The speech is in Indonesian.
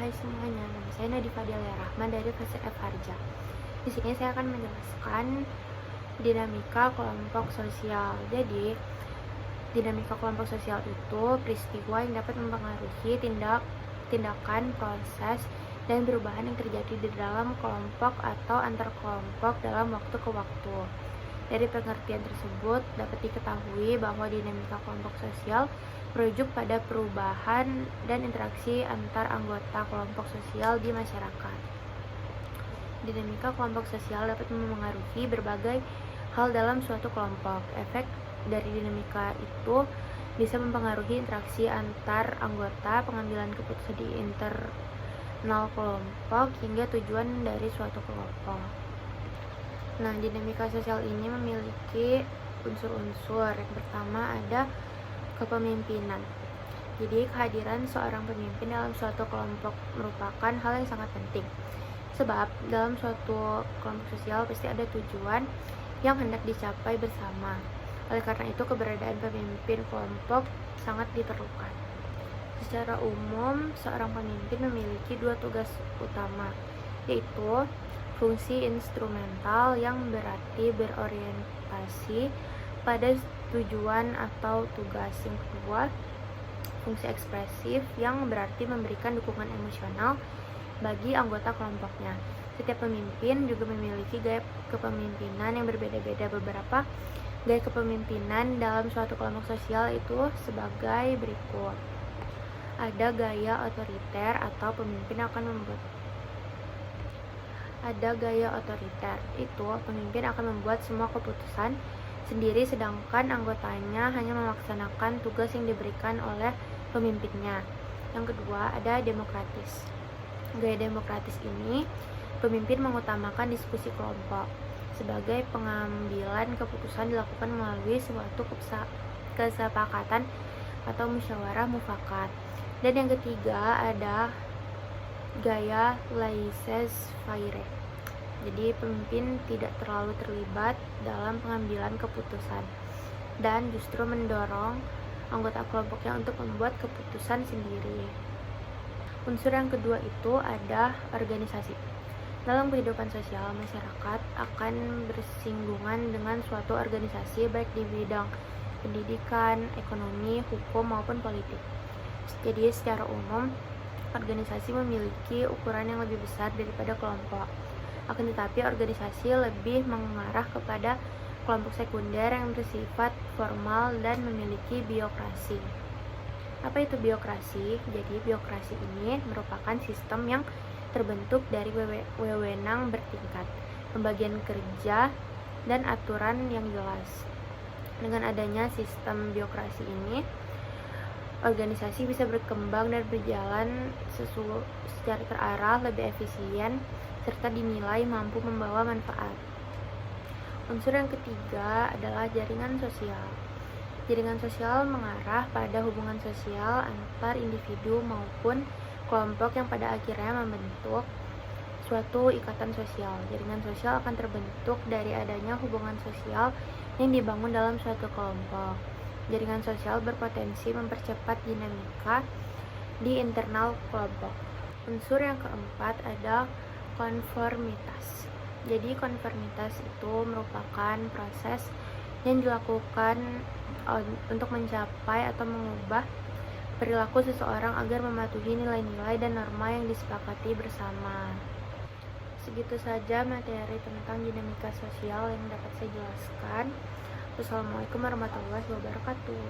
Hai semuanya, nama saya Nadifa Delia Rahman dari Fasir F. Harja. Di sini saya akan menjelaskan dinamika kelompok sosial. Jadi, dinamika kelompok sosial itu peristiwa yang dapat mempengaruhi tindakan, proses, dan perubahan yang terjadi di dalam kelompok atau antar kelompok dalam waktu ke waktu. Dari pengertian tersebut dapat diketahui bahwa dinamika kelompok sosial merujuk pada perubahan dan interaksi antar anggota kelompok sosial di masyarakat. Dinamika kelompok sosial dapat memengaruhi berbagai hal dalam suatu kelompok. Efek dari dinamika itu bisa mempengaruhi interaksi antar anggota, pengambilan keputusan di internal kelompok, hingga tujuan dari suatu kelompok. Nah, dinamika sosial ini memiliki unsur-unsur. Yang pertama ada kepemimpinan. Jadi, kehadiran seorang pemimpin dalam suatu kelompok merupakan hal yang sangat penting. Sebab, dalam suatu kelompok sosial pasti ada tujuan yang hendak dicapai bersama. Oleh karena itu, keberadaan pemimpin kelompok sangat diperlukan. Secara umum, seorang pemimpin memiliki dua tugas utama, yaitu fungsi instrumental yang berarti berorientasi pada tujuan atau tugas. Yang kedua, fungsi ekspresif yang berarti memberikan dukungan emosional bagi anggota kelompoknya. Setiap pemimpin juga memiliki gaya kepemimpinan yang berbeda-beda. Beberapa gaya kepemimpinan dalam suatu kelompok sosial itu sebagai berikut. Ada gaya otoriter atau pemimpin akan membuat itu pemimpin akan membuat semua keputusan sendiri, sedangkan anggotanya hanya melaksanakan tugas yang diberikan oleh pemimpinnya. Yang kedua, ada demokratis. Gaya demokratis ini, pemimpin mengutamakan diskusi kelompok. Sebagai pengambilan keputusan dilakukan melalui suatu kesepakatan atau musyawarah mufakat. Dan yang ketiga, ada gaya laissez-faire. Jadi pemimpin tidak terlalu terlibat dalam pengambilan keputusan dan justru mendorong anggota kelompoknya untuk membuat keputusan sendiri. Unsur yang kedua itu ada organisasi. Dalam kehidupan sosial, masyarakat akan bersinggungan dengan suatu organisasi baik di bidang pendidikan, ekonomi, hukum, maupun politik. Jadi secara umum, organisasi memiliki ukuran yang lebih besar daripada kelompok. Akan tetapi, organisasi lebih mengarah kepada kelompok sekunder yang bersifat formal dan memiliki birokrasi. Apa itu birokrasi? Jadi, birokrasi ini merupakan sistem yang terbentuk dari wewenang bertingkat, pembagian kerja, dan aturan yang jelas. Dengan adanya sistem birokrasi ini, organisasi bisa berkembang dan berjalan secara terarah, lebih efisien, serta dinilai mampu membawa manfaat. Unsur yang ketiga adalah jaringan sosial. Jaringan sosial mengarah pada hubungan sosial antar individu maupun kelompok yang pada akhirnya membentuk suatu ikatan sosial. Jaringan sosial akan terbentuk dari adanya hubungan sosial yang dibangun dalam suatu kelompok. Jaringan sosial berpotensi mempercepat dinamika di internal kelompok. Unsur yang keempat ada konformitas. Jadi konformitas itu merupakan proses yang dilakukan untuk mencapai atau mengubah perilaku seseorang agar mematuhi nilai-nilai dan norma yang disepakati bersama. Segitu saja materi tentang dinamika sosial yang dapat saya jelaskan. Wassalamualaikum warahmatullahi wabarakatuh.